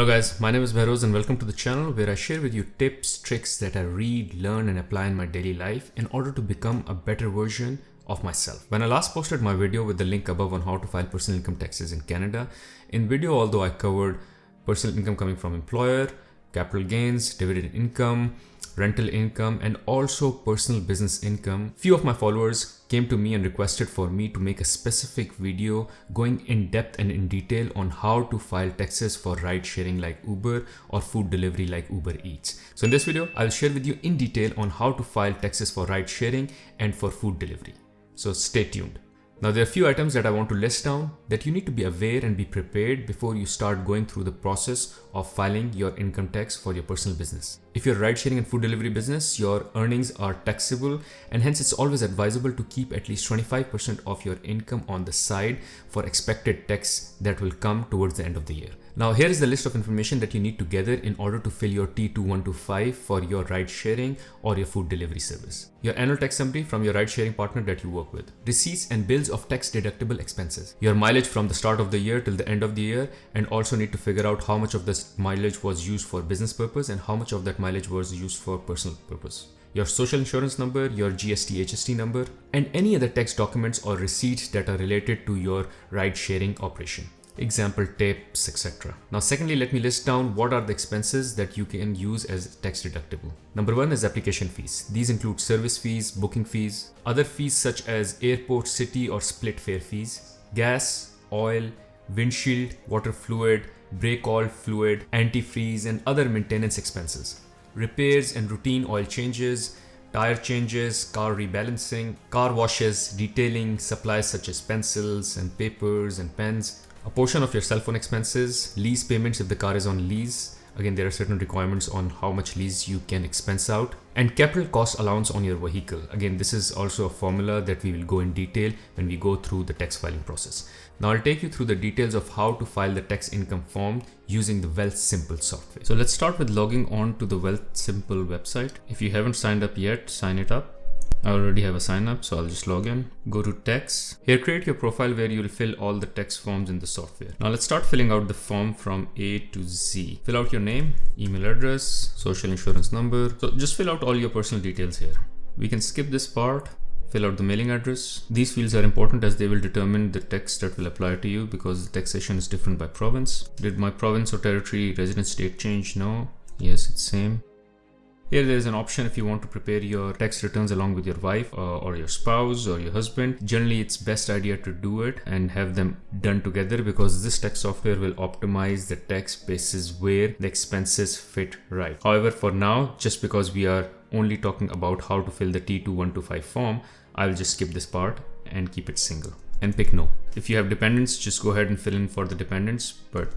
Hello guys, my name is Behroz and welcome to the channel where I share with you tips, tricks that I read, learn and apply in my daily life in order to become a better version of myself. When I last posted my video with the link above on how to file personal income taxes in Canada, in video although I covered personal income coming from employer, capital gains, dividend income, rental income and also personal business income, few of my followers came to me and requested for me to make a specific video going in depth and in detail on how to file taxes for ride sharing like Uber or food delivery like Uber Eats. So in this video, I'll share with you in detail on how to file taxes for ride sharing and for food delivery. So stay tuned. Now there are a few items that I want to list down that you need to be aware and be prepared before you start going through the process of filing your income tax for your personal business. If you're a ride sharing and food delivery business, your earnings are taxable and hence it's always advisable to keep at least 25% of your income on the side for expected tax that will come towards the end of the year. Now here is the list of information that you need to gather in order to fill your T2125 for your ride sharing or your food delivery service. Your annual tax summary from your ride sharing partner that you work with. Receipts and bills of tax deductible expenses. Your mileage from the start of the year till the end of the year, and also need to figure out how much of this mileage was used for business purpose and how much of that mileage was used for personal purpose. Your social insurance number, your GST HST number, and any other tax documents or receipts that are related to your ride sharing operation. Example tips, etc. Now secondly, let me list down what are the expenses that you can use as tax deductible. Number one is application fees. These include service fees, booking fees, other fees such as airport, city or split fare fees, gas, oil, windshield, water fluid, brake oil fluid, antifreeze and other maintenance expenses, repairs and routine oil changes, tire changes, car rebalancing, car washes, detailing, supplies such as pencils and papers and pens, a portion of your cell phone expenses, lease payments if the car is on lease. Again, there are certain requirements on how much lease you can expense out, and capital cost allowance on your vehicle. Again, this is also a formula that we will go in detail when we go through the tax filing process. Now I'll take you through the details of how to file the tax income form using the Wealthsimple software. So let's start with logging on to the Wealthsimple website. If you haven't signed up yet, sign it up. I already have a sign up, so I'll just log in. Go to tax. Here, create your profile where you'll fill all the tax forms in the software. Now let's start filling out the form from A to Z. Fill out your name, email address, social insurance number. So just fill out all your personal details here. We can skip this part. Fill out the mailing address. These fields are important as they will determine the tax that will apply to you because the taxation is different by province. Did my province or territory residence state change? No. Yes, it's same. Here there is an option if you want to prepare your tax returns along with your wife or your spouse or your husband. Generally, it's best idea to do it and have them done together because this tax software will optimize the tax basis where the expenses fit right. However, for now, just because we are only talking about how to fill the T2125 form, I'll just skip this part and keep it single and pick no. If you have dependents, just go ahead and fill in for the dependents, but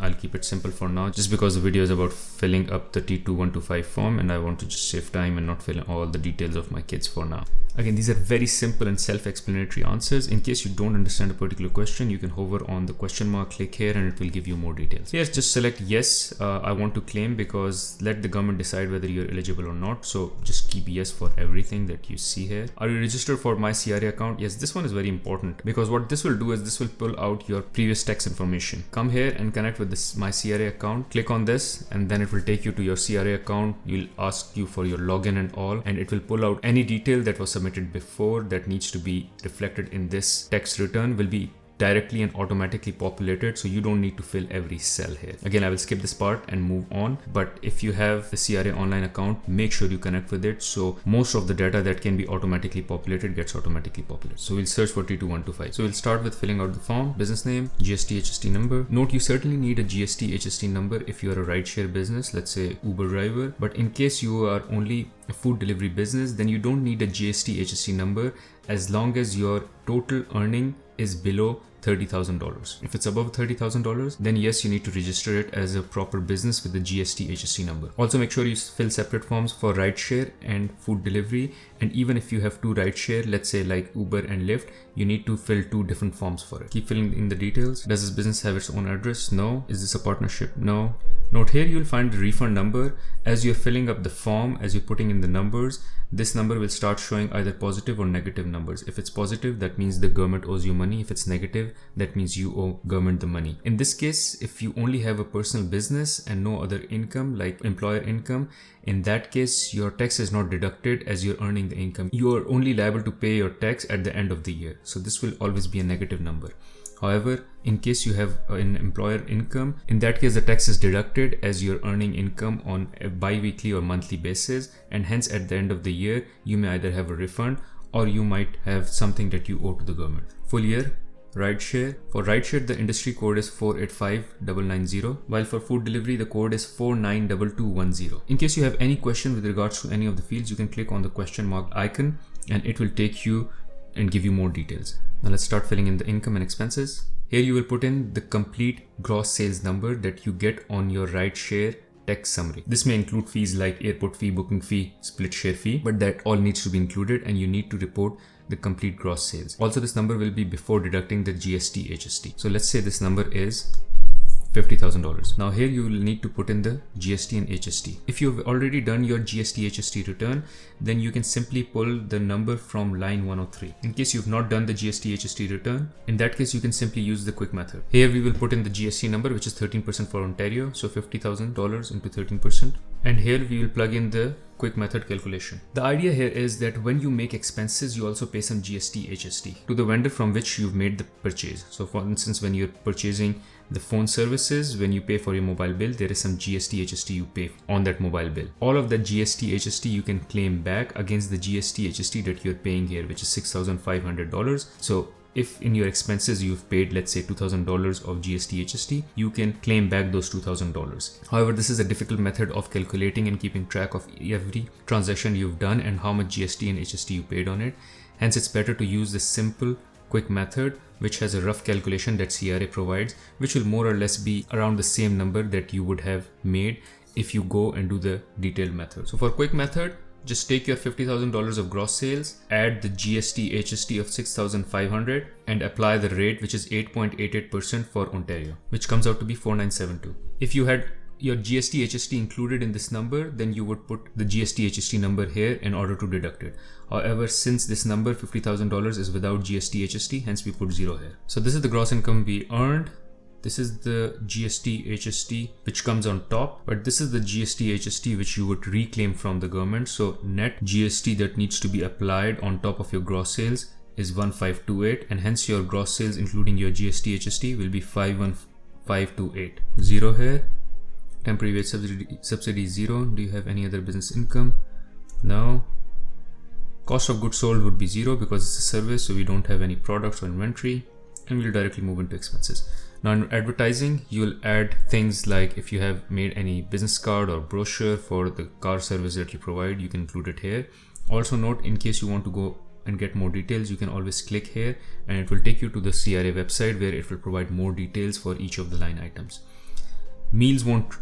I'll keep it simple for now just because the video is about filling up the T2125 form and I want to just save time and not fill in all the details of my kids for now. Again, these are very simple and self-explanatory answers. In case you don't understand a particular question, you can hover on the question mark, click here and it will give you more details. Here, just select yes, I want to claim because let the government decide whether you're eligible or not. So just keep yes for everything that you see here. Are you registered for my CRA account? Yes, this one is very important because what this will do is this will pull out your previous tax information. Come here and connect with this my CRA account. Click on this and then it will take you to your CRA account. You'll ask you for your login and all, and it will pull out any detail that was submitted before that needs to be reflected in this tax return will be directly and automatically populated, so you don't need to fill every cell here. Again, I will skip this part and move on, but if you have the CRA online account, make sure you connect with it so most of the data that can be automatically populated gets automatically populated. So we'll search for T2125. So we'll start with filling out the form, business name, GST HST number. Note you certainly need a GST HST number if you're a rideshare business, let's say Uber driver, but in case you are only a food delivery business, then you don't need a GST HST number as long as your total earning is below $30,000. If it's above $30,000, then yes, you need to register it as a proper business with the GST HST number. Also make sure you fill separate forms for rideshare and food delivery. And even if you have two rideshare, let's say like Uber and Lyft, you need to fill two different forms for it. Keep filling in the details. Does this business have its own address? No. Is this a partnership? No. Note here you'll find the refund number. As you're filling up the form, as you're putting in the numbers, this number will start showing either positive or negative numbers. If it's positive, that means the government owes you money. If it's negative, that means you owe government the money. In this case, if you only have a personal business and no other income like employer income, in that case, your tax is not deducted as you're earning the income. You are only liable to pay your tax at the end of the year. So this will always be a negative number. However, in case you have an employer income, in that case the tax is deducted as you're earning income on a bi-weekly or monthly basis, and hence at the end of the year you may either have a refund or you might have something that you owe to the government. Full year rideshare. For rideshare the industry code is 485990, while for food delivery the code is 492210. In case you have any question with regards to any of the fields, you can click on the question mark icon and it will take you and give you more details. Now let's start filling in the income and expenses. Here you will put in the complete gross sales number that you get on your rideshare tax summary. This may include fees like airport fee, booking fee, split share fee, but that all needs to be included and you need to report the complete gross sales. Also, this number will be before deducting the GST, HST. So let's say this number is $50,000. Now here you will need to put in the GST and HST. If you've already done your GST, HST return, then you can simply pull the number from line 103. In case you've not done the GST, HST return, in that case you can simply use the quick method. Here we will put in the GST number, which is 13% for Ontario, so $50,000 into 13%. And here we will plug in the quick method calculation. The idea here is that when you make expenses, you also pay some GST, HST to the vendor from which you've made the purchase. So for instance, when you're purchasing the phone services, when you pay for your mobile bill, there is some GST, HST you pay on that mobile bill. All of that GST, HST you can claim back against the GST, HST that you're paying here, which is $6,500. So if in your expenses you've paid, let's say $2,000 of GST, HST, you can claim back those $2,000. However, this is a difficult method of calculating and keeping track of every transaction you've done and how much GST and HST you paid on it. Hence, it's better to use the simple quick method, which has a rough calculation that CRA provides, which will more or less be around the same number that you would have made if you go and do the detailed method. So for quick method, just take your $50,000 of gross sales, add the GST, HST of $6,500 and apply the rate, which is 8.88% for Ontario, which comes out to be 4972. If you had your GST, HST included in this number, then you would put the GST, HST number here in order to deduct it. However, since this number $50,000 is without GST, HST, hence we put 0 here. So this is the gross income we earned. This is the GST, HST, which comes on top, but this is the GST, HST, which you would reclaim from the government. So net GST that needs to be applied on top of your gross sales is 1528, and hence your gross sales, including your GST, HST, will be 51528. 0 here. Temporary wage subsidy 0. Do you have any other business income? No. Cost of goods sold would be 0 because it's a service, so we don't have any products or inventory, and we'll directly move into expenses. Now in advertising, you'll add things like if you have made any business card or brochure for the car service that you provide, you can include it here. Also note, in case you want to go and get more details, you can always click here and it will take you to the CRA website where it will provide more details for each of the line items. Meals won't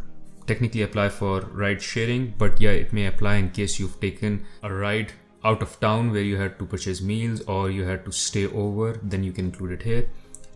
technically apply for ride sharing, but yeah, it may apply in case you've taken a ride out of town where you had to purchase meals or you had to stay over, then you can include it here.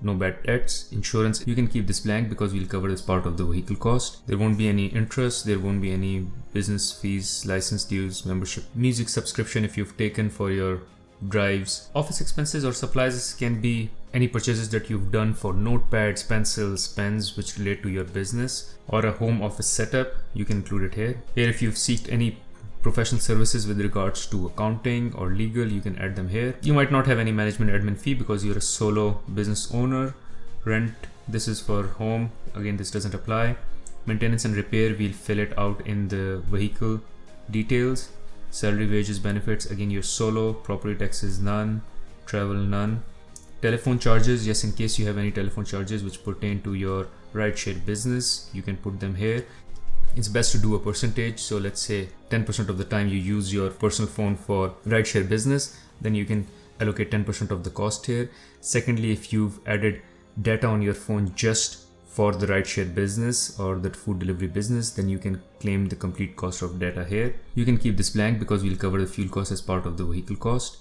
No bad debts. Insurance, you can keep this blank because we'll cover this part of the vehicle cost. There won't be any interest, there won't be any business fees, license dues, membership, music subscription if you've taken for your drives. Office expenses or supplies can be any purchases that you've done for notepads, pencils, pens which relate to your business, or a home office setup, you can include it here. Here, if you've sought any professional services with regards to accounting or legal, you can add them here. You might not have any management admin fee because you're a solo business owner. Rent, this is for home, again this doesn't apply. Maintenance and repair, we'll fill it out in the vehicle details. Salary, wages, benefits, again you're solo. Property taxes none, travel none. Telephone charges, yes, in case you have any telephone charges which pertain to your rideshare business, you can put them here. It's best to do a percentage, so let's say 10% of the time you use your personal phone for rideshare business, then you can allocate 10% of the cost here. Secondly, if you've added data on your phone just for the rideshare business or the food delivery business, then you can claim the complete cost of data here. You can keep this blank because we'll cover the fuel cost as part of the vehicle cost.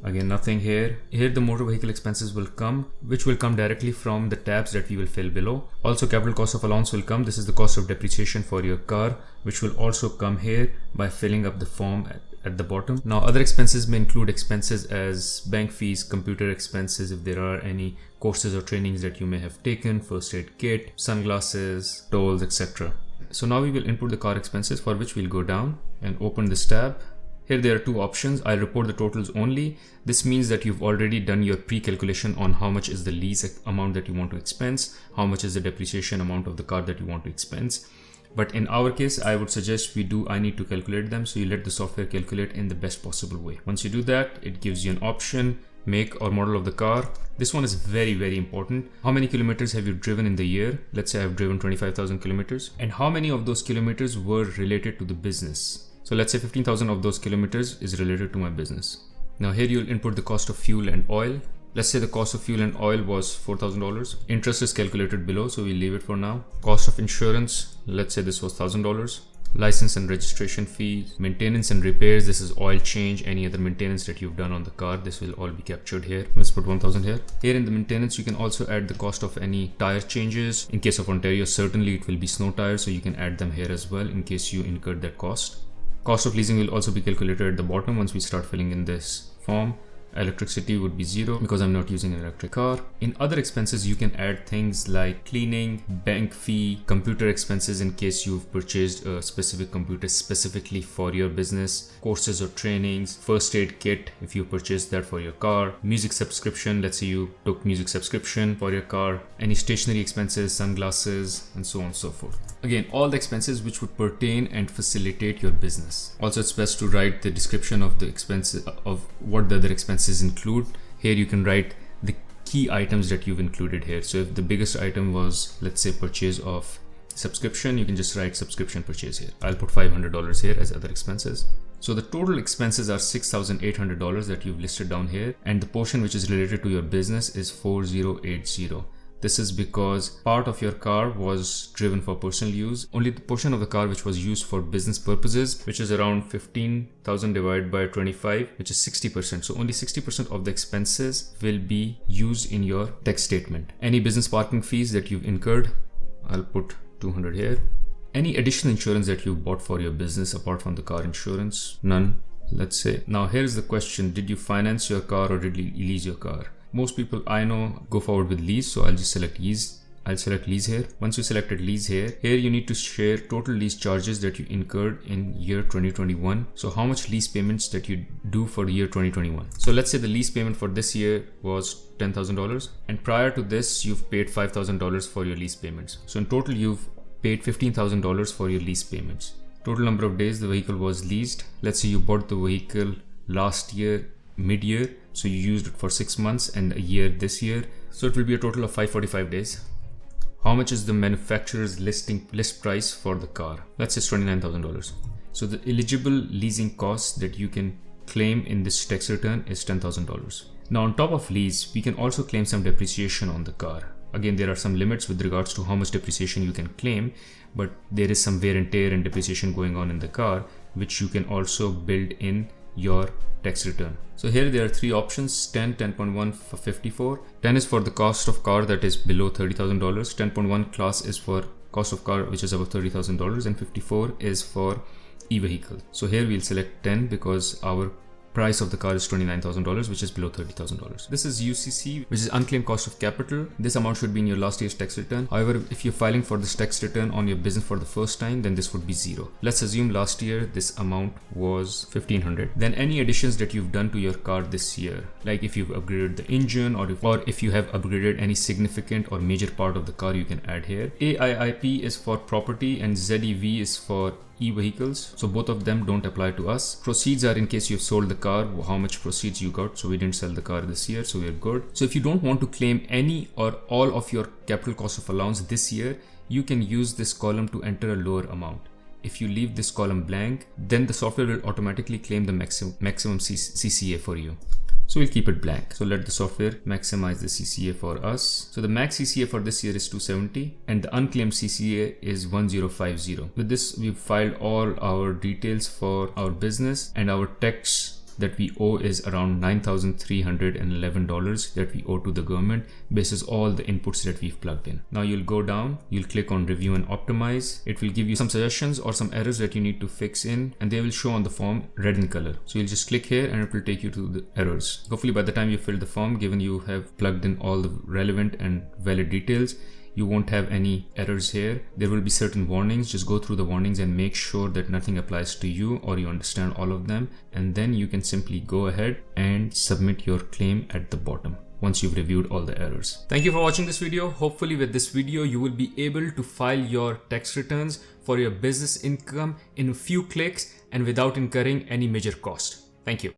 Again, nothing here. Here the motor vehicle expenses will come, which will come directly from the tabs that we will fill below. Also, capital cost of allowance will come. This is the cost of depreciation for your car, which will also come here by filling up the form at the bottom. Now, other expenses may include expenses as bank fees, computer expenses if there are any courses or trainings that you may have taken, first aid kit, sunglasses, tolls, etc. So now we will input the car expenses, for which we'll go down and open this tab. Here there are two options. I'll report the totals only. This means that you've already done your pre-calculation on how much is the lease amount that you want to expense, how much is the depreciation amount of the car that you want to expense. But in our case, I would suggest I need to calculate them. So you let the software calculate in the best possible way. Once you do that, it gives you an option, make or model of the car. This one is very, very important. How many kilometers have you driven in the year? Let's say I've driven 25,000 kilometers. And how many of those kilometers were related to the business? So let's say 15,000 of those kilometers is related to my business. Now here you'll input the cost of fuel and oil. Let's say the cost of fuel and oil was $4,000. Interest is calculated below, so we'll leave it for now. Cost of insurance, let's say this was $1,000. License and registration fees, maintenance and repairs, this is oil change, any other maintenance that you've done on the car, this will all be captured here. Let's put 1,000 here. Here in the maintenance, you can also add the cost of any tire changes. In case of Ontario, certainly it will be snow tires, so you can add them here as well in case you incurred that cost. Cost of leasing will also be calculated at the bottom once we start filling in this form. Electricity would be 0 because I'm not using an electric car. In other expenses, you can add things like cleaning, bank fee, computer expenses in case you've purchased a specific computer specifically for your business, courses or trainings, first aid kit if you purchased that for your car, music subscription, let's say you took music subscription for your car, any stationery expenses, sunglasses, and so on and so forth. Again, all the expenses which would pertain and facilitate your business. Also, it's best to write the description of the expenses of what the other expenses include. Here you can write the key items that you've included here. So if the biggest item was, let's say, purchase of subscription, you can just write subscription purchase here. I'll put $500 here as other expenses. So the total expenses are $6,800 that you've listed down here, and the portion which is related to your business is $4,080. This is because part of your car was driven for personal use. Only the portion of the car which was used for business purposes, which is around 15,000 divided by 25, which is 60%. So only 60% of the expenses will be used in your tax statement. Any business parking fees that you've incurred, I'll put 200 here. Any additional insurance that you bought for your business apart from the car insurance, none. Let's say. Now here's the question. Did you finance your car or did you lease your car? Most people I know go forward with lease, so I'll just select lease. I'll select lease here. Once you selected lease here you need to share total lease charges that you incurred in year 2021. So how much lease payments that you do for the year 2021. So let's say the lease payment for this year was $10,000, and prior to this you've paid $5,000 for your lease payments. So in total you've paid $15,000 for your lease payments. Total number of days the vehicle was leased. Let's say you bought the vehicle last year mid-year, so you used it for 6 months and a year this year, so it will be a total of 545 days. How much is the manufacturer's list price for the car? Let's say it's $29,000. So the eligible leasing cost that you can claim in this tax return is $10,000. Now on top of lease, we can also claim some depreciation on the car. Again, there are some limits with regards to how much depreciation you can claim, but there is some wear and tear and depreciation going on in the car, which you can also build in your tax return. So here there are three options: 10, 10.1 for 54. 10 is for the cost of car that is below $30,000. 10.1 class is for cost of car which is above $30,000, and 54 is for e-vehicle. So here we'll select 10 because our price of the car is $29,000, which is below $30,000. This is UCC, which is unclaimed cost of capital. This amount should be in your last year's tax return. However, if you're filing for this tax return on your business for the first time, then this would be 0. Let's assume last year this amount was $1,500. Then any additions that you've done to your car this year, like if you've upgraded the engine or if you have upgraded any significant or major part of the car, you can add here. AIIP is for property and ZEV is for e-vehicles, so both of them don't apply to us. Proceeds are in case you've sold the car, how much proceeds you got. So we didn't sell the car this year, so we're good. So if you don't want to claim any or all of your capital cost of allowance this year, you can use this column to enter a lower amount. If you leave this column blank, then the software will automatically claim the maximum CCA for you. So we'll keep it blank. So let the software maximize the CCA for us. So the max CCA for this year is 270 and the unclaimed CCA is 1050. With this, we've filed all our details for our business and our tax that we owe is around $9,311 that we owe to the government basis all the inputs that we've plugged in. Now you'll go down, you'll click on review and optimize. It will give you some suggestions or some errors that you need to fix in, and they will show on the form red in color. So you'll just click here and it will take you to the errors. Hopefully by the time you fill the form, given you have plugged in all the relevant and valid details, you won't have any errors here. There will be certain warnings. Just go through the warnings and make sure that nothing applies to you or you understand all of them. And then you can simply go ahead and submit your claim at the bottom once you've reviewed all the errors. Thank you for watching this video. Hopefully with this video, you will be able to file your tax returns for your business income in a few clicks and without incurring any major cost. Thank you.